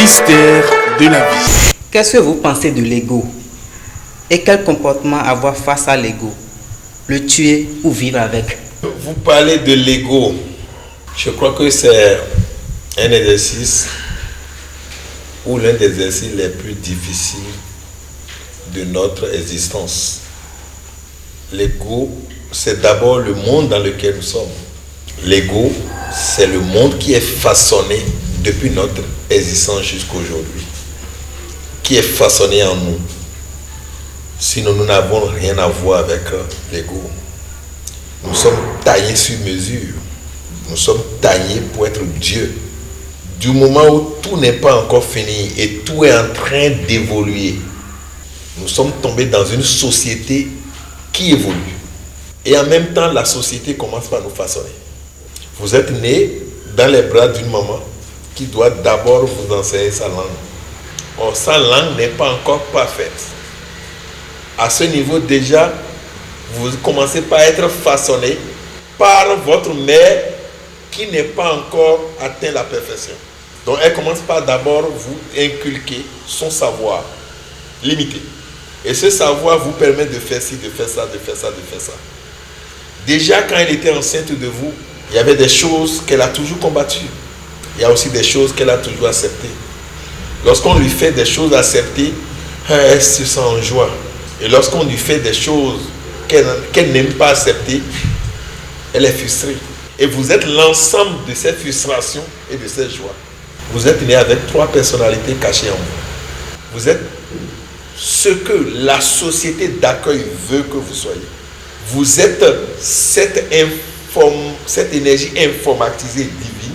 Mystère de la vie. Qu'est-ce que vous pensez de l'ego? Et quel comportement avoir face à l'ego? Le tuer ou vivre avec? Vous parlez de l'ego. Je crois que c'est un exercice ou l'un des exercices les plus difficiles de notre existence. L'ego, c'est d'abord le monde dans lequel nous sommes. L'ego, c'est le monde qui est façonné depuis notre existence jusqu'à aujourd'hui, qui est façonné en nous. Sinon, nous n'avons rien à voir avec l'ego. Nous sommes taillés sur mesure. Nous sommes taillés pour être Dieu. Du moment où tout n'est pas encore fini et tout est en train d'évoluer, nous sommes tombés dans une société qui évolue. Et en même temps, la société commence par nous façonner. Vous êtes né dans les bras d'une maman qui doit d'abord vous enseigner sa langue. Or, sa langue n'est pas encore parfaite. À ce niveau déjà, vous commencez par être façonné par votre mère qui n'est pas encore atteint la perfection. Donc elle commence par d'abord vous inculquer son savoir limité. Et ce savoir vous permet de faire ci, de faire ça, de faire ça, de faire ça. Déjà quand elle était enceinte de vous, il y avait des choses qu'elle a toujours combattues. Il y a aussi des choses qu'elle a toujours acceptées. Lorsqu'on lui fait des choses acceptées, elle se sent en joie. Et lorsqu'on lui fait des choses qu'elle n'aime pas accepter, elle est frustrée. Et vous êtes l'ensemble de ces frustrations et de ces joies. Vous êtes né avec 3 personnalités cachées en vous. Vous êtes ce que la société d'accueil veut que vous soyez. Vous êtes cette énergie informatisée divine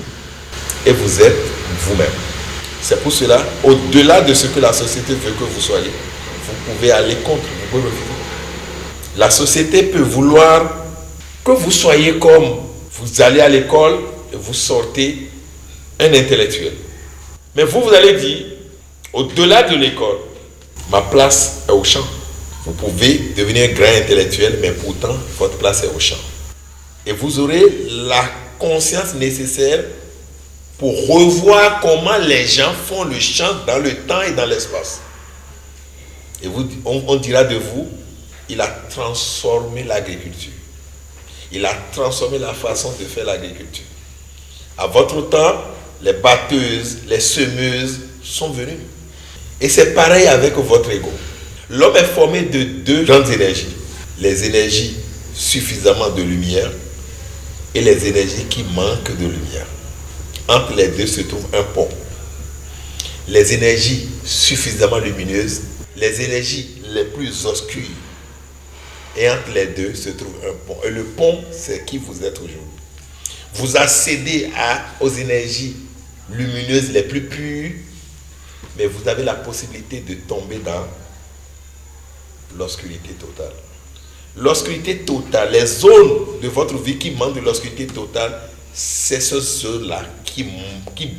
et vous êtes vous-même. C'est pour cela, au-delà de ce que la société veut que vous soyez, vous pouvez aller contre, vous pouvez refuser. La société peut vouloir que vous soyez comme vous allez à l'école et vous sortez un intellectuel. Mais vous allez dire, au-delà de l'école, ma place est au champ. Vous pouvez devenir un grand intellectuel, mais pourtant, votre place est au champ. Et vous aurez la conscience nécessaire pour revoir comment les gens font le champ dans le temps et dans l'espace. Et on dira de vous, il a transformé l'agriculture. Il a transformé la façon de faire l'agriculture. À votre temps, les batteuses, les semeuses sont venues. Et c'est pareil avec votre ego. L'homme est formé de 2 grandes énergies. Les énergies suffisamment de lumière et les énergies qui manquent de lumière. Entre les deux se trouve un pont. Les énergies suffisamment lumineuses, les énergies les plus obscures. Et entre les deux se trouve un pont. Et le pont, c'est qui vous êtes aujourd'hui. Vous accédez aux énergies lumineuses les plus pures, mais vous avez la possibilité de tomber dans l'obscurité totale. L'obscurité totale, les zones de votre vie qui manquent de l'obscurité totale, c'est ce zones-là qui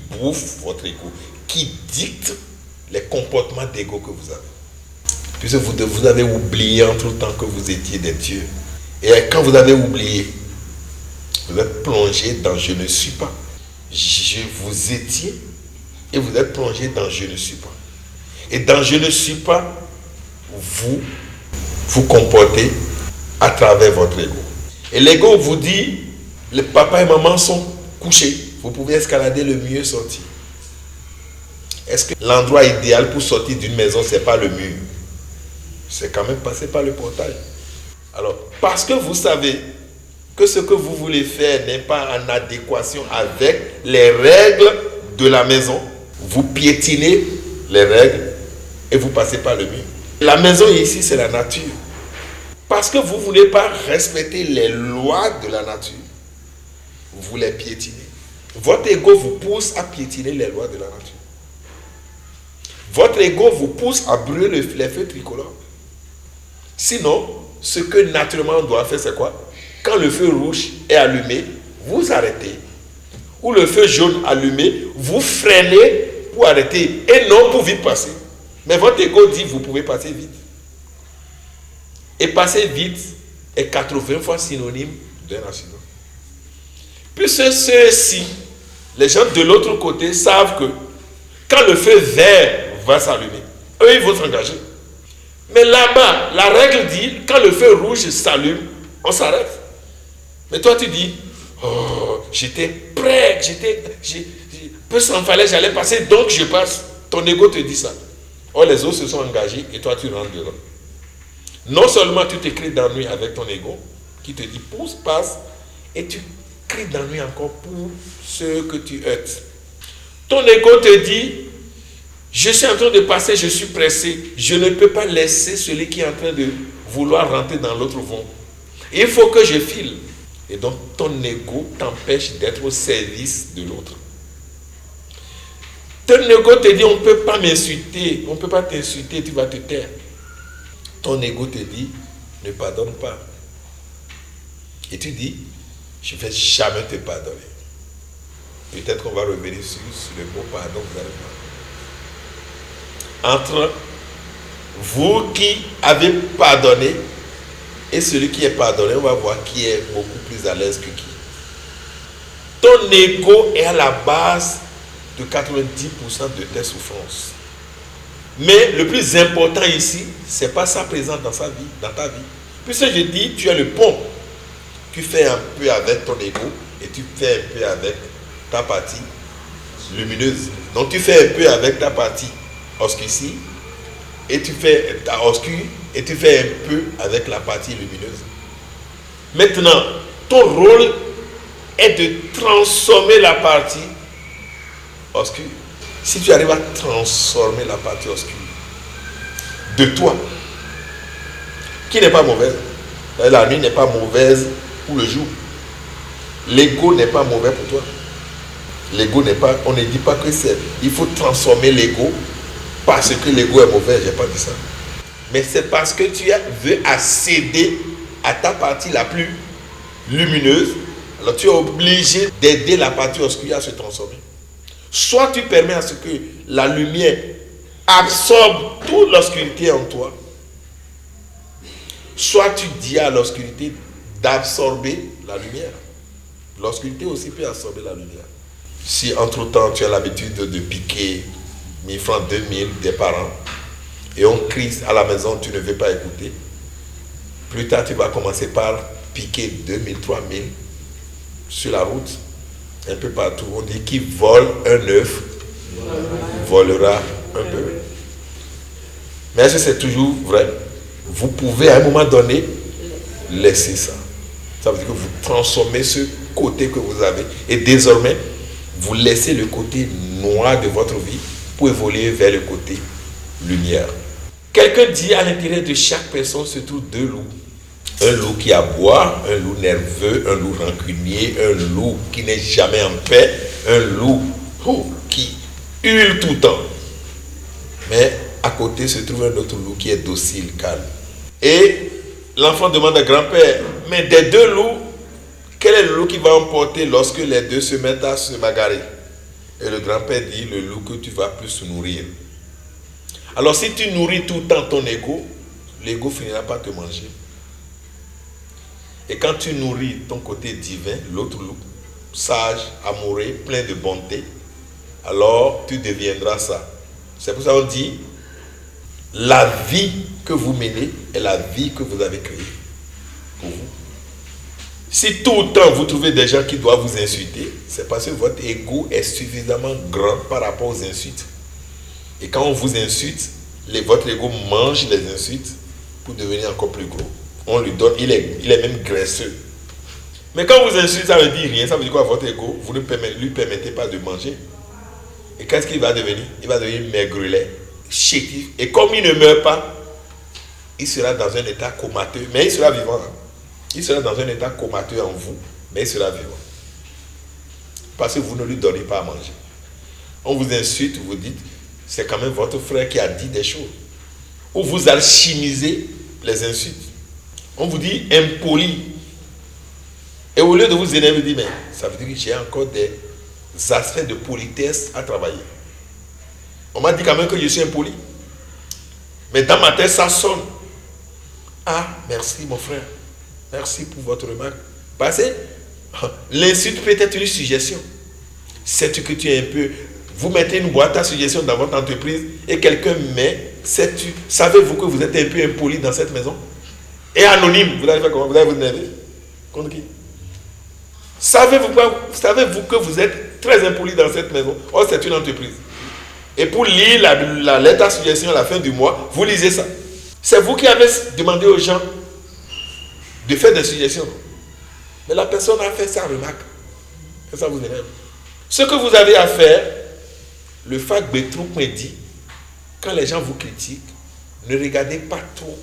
bouffent votre ego, qui dictent les comportements d'ego que vous avez. Puisque vous avez oublié en tout temps que vous étiez des dieux. Et quand vous avez oublié, vous êtes plongé dans je ne suis pas. Vous étiez et vous êtes plongé dans je ne suis pas. Et dans je ne suis pas, vous vous comportez à travers votre ego. Et l'ego vous dit, les papa et maman sont couchés. Vous pouvez escalader le mur et sortir. Est-ce que l'endroit idéal pour sortir d'une maison, ce n'est pas le mur? C'est quand même passer par le portail. Alors, parce que vous savez que ce que vous voulez faire n'est pas en adéquation avec les règles de la maison, vous piétinez les règles et vous passez par le mur. La maison ici, c'est la nature. Parce que vous ne voulez pas respecter les lois de la nature, vous les piétinez. Votre ego vous pousse à piétiner les lois de la nature. Votre ego vous pousse à brûler les feux tricolores. Sinon, ce que naturellement on doit faire, c'est quoi? Quand le feu rouge est allumé, vous arrêtez. Ou le feu jaune allumé, vous freinez pour arrêter et non pour vite passer. Mais votre ego dit vous pouvez passer vite. Et passer vite est 80 fois synonyme d'un accident. Puisque ceux-ci, les gens de l'autre côté savent que quand le feu vert va s'allumer, eux, ils vont s'engager. Mais là-bas, la règle dit, quand le feu rouge s'allume, on s'arrête. Mais toi, tu dis, oh, j'étais prêt, peu s'en fallait, j'allais passer, donc je passe. Ton ego te dit ça. Or, les autres se sont engagés et toi, tu rentres dedans. Non seulement tu te crées d'ennui avec ton ego, qui te dit pousse, passe, et tu crées d'ennui encore pour ceux que tu heurtes. Ton ego te dit, je suis en train de passer, je suis pressé, je ne peux pas laisser celui qui est en train de vouloir rentrer dans l'autre vent. Il faut que je file. Et donc ton ego t'empêche d'être au service de l'autre. Ton ego te dit, on ne peut pas m'insulter, on ne peut pas t'insulter, tu vas te taire. Ton ego te dit, ne pardonne pas. Et tu dis, je ne vais jamais te pardonner. Peut-être qu'on va revenir sur le mot pardon. Entre vous qui avez pardonné et celui qui est pardonné, on va voir qui est beaucoup plus à l'aise que qui. Ton ego est à la base de 90% de tes souffrances. Mais le plus important ici, ce n'est pas ça présent dans ta vie. Puisque je dis, tu as le pont. Tu fais un peu avec ton ego et tu fais un peu avec ta partie lumineuse. Donc tu fais un peu avec ta partie obscurcie et tu fais ta obscure et tu fais un peu avec la partie lumineuse. Maintenant, ton rôle est de transformer la partie obscure. Si tu arrives à transformer la partie obscure de toi, qui n'est pas mauvaise, la nuit n'est pas mauvaise pour le jour. L'ego n'est pas mauvais pour toi. L'ego n'est pas, on ne dit pas que c'est, il faut transformer l'ego parce que l'ego est mauvais, je n'ai pas dit ça. Mais c'est parce que tu veux accéder à ta partie la plus lumineuse, alors tu es obligé d'aider la partie obscure à se transformer. Soit tu permets à ce que la lumière absorbe toute l'obscurité en toi, soit tu dis à l'obscurité d'absorber la lumière. L'obscurité aussi peut absorber la lumière. Si entre-temps tu as l'habitude de piquer 1000 francs, 2000 des parents et on crie à la maison, tu ne veux pas écouter, plus tard tu vas commencer par piquer 2000, 3000 sur la route, un peu partout. On dit qui vole un œuf volera un peu. Mais est-ce que c'est toujours vrai? Vous pouvez à un moment donné laisser ça. Ça veut dire que vous transformez ce côté que vous avez et désormais vous laissez le côté noir de votre vie pour évoluer vers le côté lumière. Quelqu'un dit à l'intérieur de chaque personne se trouvent deux loups. Un loup qui aboie, un loup nerveux, un loup rancunier, un loup qui n'est jamais en paix, un loup qui hurle tout le temps. Mais à côté se trouve un autre loup qui est docile, calme. Et l'enfant demande à grand-père, mais des deux loups, quel est le loup qui va emporter lorsque les deux se mettent à se bagarrer? Et le grand-père dit, le loup que tu vas plus nourrir. Alors si tu nourris tout le temps ton ego, l'ego finira par te manger. Et quand tu nourris ton côté divin, l'autre loup, sage, amoureux, plein de bonté, alors tu deviendras ça. C'est pour ça qu'on dit, la vie que vous menez est la vie que vous avez créée pour vous. Si tout le temps vous trouvez des gens qui doivent vous insulter, c'est parce que votre ego est suffisamment grand par rapport aux insultes. Et quand on vous insulte, votre ego mange les insultes pour devenir encore plus gros. On lui donne, il est même graisseux. Mais quand vous insultez, ça ne veut dire rien. Ça veut dire quoi, votre ego, vous ne lui permettez pas de manger. Et qu'est-ce qu'il va devenir? Il va devenir maigrelet, chétif. Et comme il ne meurt pas, il sera dans un état comateux. Mais il sera vivant. Il sera dans un état comateux en vous, mais il sera vivant. Parce que vous ne lui donnez pas à manger. On vous insulte, vous dites, c'est quand même votre frère qui a dit des choses. Ou vous alchimisez les insultes. On vous dit impoli. Et au lieu de vous énerver, vous dites, mais ça veut dire que j'ai encore des aspects de politesse à travailler. On m'a dit quand même que je suis impoli. Mais dans ma tête, ça sonne. Ah, merci mon frère. Merci pour votre remarque. Parce que l'insulte peut être une suggestion. Sais-tu que tu es un peu Vous mettez une boîte à suggestions dans votre entreprise et quelqu'un met, savez-vous que vous êtes un peu impoli dans cette maison? Et anonyme, vous allez faire comment? Vous allez vous énerver? Contre qui? Savez-vous que vous êtes très impoli dans cette maison? Oh, c'est une entreprise. Et pour lire la lettre à suggestion à la fin du mois, vous lisez ça. C'est vous qui avez demandé aux gens de faire des suggestions. Mais la personne a fait sa remarque. Et ça vous énerve. Ce que vous avez à faire, le fac Betrouk me dit, quand les gens vous critiquent, ne regardez pas trop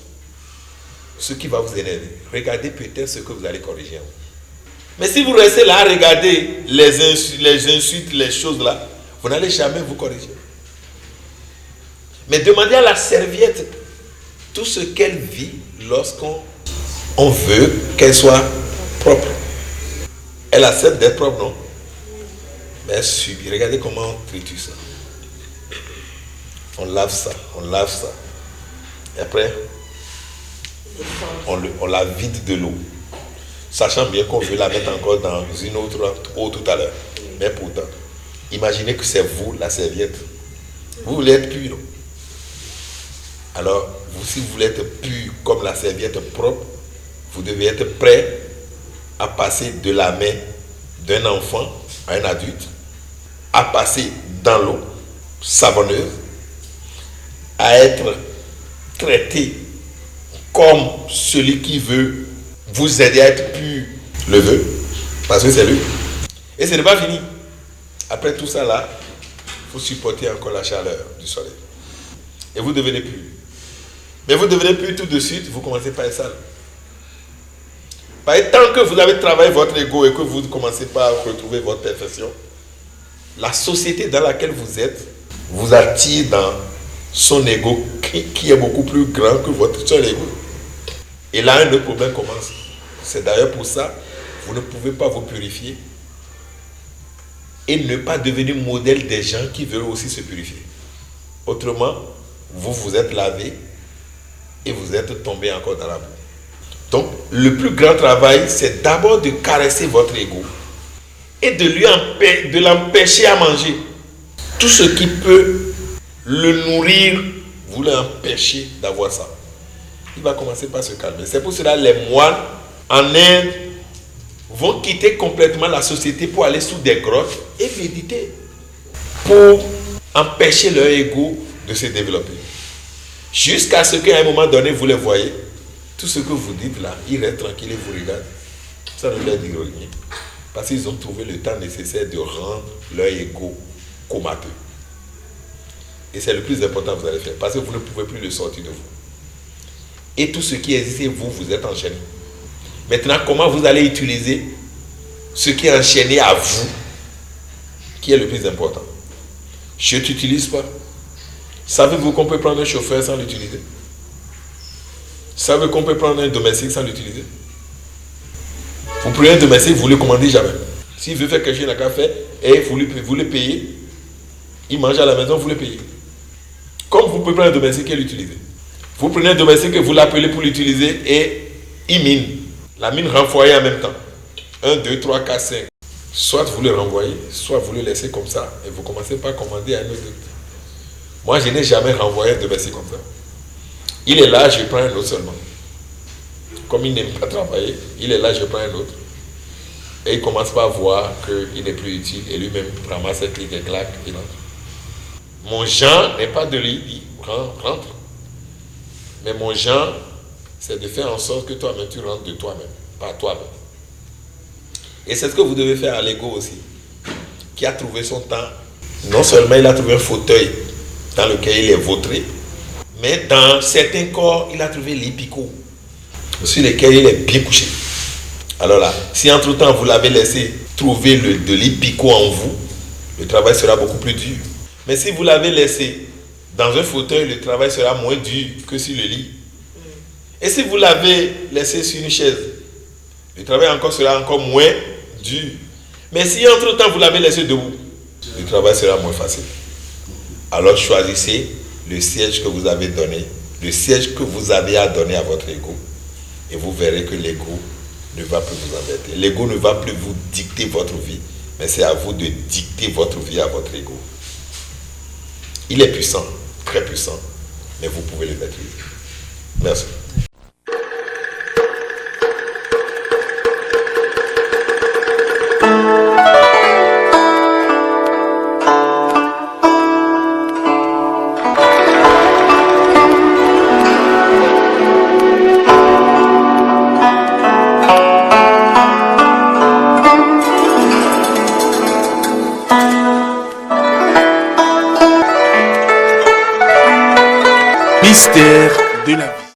ce qui va vous énerver. Regardez peut-être ce que vous allez corriger. Mais si vous restez là à regarder les insultes, les choses là, vous n'allez jamais vous corriger. Mais demandez à la serviette tout ce qu'elle vit lorsqu'on veut qu'elle soit propre. Elle accepte d'être propre, non? Mais elle subit. Regardez comment on triture ça. On lave ça, on lave ça. Et après, on la vide de l'eau. Sachant bien qu'on veut la mettre encore dans une autre eau tout à l'heure. Mais pourtant, imaginez que c'est vous, la serviette. Vous voulez être pur. Alors, si vous voulez être pur comme la serviette propre, vous devez être prêt à passer de la main d'un enfant à un adulte, à passer dans l'eau savonneuse, à être traité comme celui qui veut vous aider à être pur le veut, parce que c'est lui. Et ce n'est pas fini. Après tout ça là, il faut supporter encore la chaleur du soleil. Et vous devenez pur. Mais vous devenez pur tout de suite, vous commencez par être sale. Tant que vous avez travaillé votre ego et que vous ne commencez pas à retrouver votre perfection, la société dans laquelle vous êtes vous attire dans son ego qui est beaucoup plus grand que votre seul ego. Et là, un autre problème commence. C'est d'ailleurs pour ça que vous ne pouvez pas vous purifier et ne pas devenir modèle des gens qui veulent aussi se purifier. Autrement, vous vous êtes lavé et vous êtes tombé encore dans la boue. Donc, le plus grand travail, c'est d'abord de caresser votre ego et de l'empêcher à manger. Tout ce qui peut le nourrir, vous l'empêchez d'avoir ça. Il va commencer par se calmer. C'est pour cela que les moines en Inde vont quitter complètement la société pour aller sous des grottes et méditer pour empêcher leur ego de se développer. Jusqu'à ce qu'à un moment donné, vous les voyez, tout ce que vous dites là, ils restent tranquilles et vous regardent. Ça ne leur dit rien. Parce qu'ils ont trouvé le temps nécessaire de rendre leur ego comateux. Et c'est le plus important que vous allez faire. Parce que vous ne pouvez plus le sortir de vous. Et tout ce qui existe, vous êtes enchaîné. Maintenant, comment vous allez utiliser ce qui est enchaîné à vous, qui est le plus important? Je ne t'utilise pas. Savez-vous qu'on peut prendre un chauffeur sans l'utiliser? Savez-vous qu'on peut prendre un domestique sans l'utiliser? Vous prenez un domestique, vous ne le commandez jamais. S'il veut faire quelque chose, il n'a qu'à faire, et vous le payez. Il mange à la maison, vous le payez. Comme vous pouvez prendre un domestique et l'utiliser. Vous prenez un domestique et vous l'appelez pour l'utiliser et il mine. La mine renvoyée en même temps. 1, 2, 3, 4, 5. Soit vous le renvoyez, soit vous le laissez comme ça et vous commencez par commander à un autre. Moi, je n'ai jamais renvoyé un domestique comme ça. Il est là, je prends un autre seulement. Comme il n'aime pas travailler, il est là, je prends un autre. Et il commence par voir qu'il n'est plus utile et lui-même ramasse un clic et claque. Il entre. Mon genre n'est pas de lui, rentre. Mais mon genre, c'est de faire en sorte que toi-même tu rentres de toi-même, pas toi-même. Et c'est ce que vous devez faire à l'ego aussi, qui a trouvé son temps. Non seulement il a trouvé un fauteuil dans lequel il est vautré, mais dans certains corps, il a trouvé l'hypico, sur lesquels il est bien couché. Alors là, si entre-temps vous l'avez laissé trouver de l'hypico en vous, le travail sera beaucoup plus dur. Mais si vous l'avez laissé dans un fauteuil, le travail sera moins dur que sur le lit. Et si vous l'avez laissé sur une chaise, le travail sera encore moins dur. Mais si entre-temps vous l'avez laissé debout, le travail sera moins facile. Alors choisissez le siège que vous avez donné, le siège que vous avez à donner à votre ego. Et vous verrez que l'ego ne va plus vous embêter. L'ego ne va plus vous dicter votre vie, mais c'est à vous de dicter votre vie à votre ego. Il est puissant, très puissant, mais vous pouvez le maîtriser. Merci. Mystère de la vie.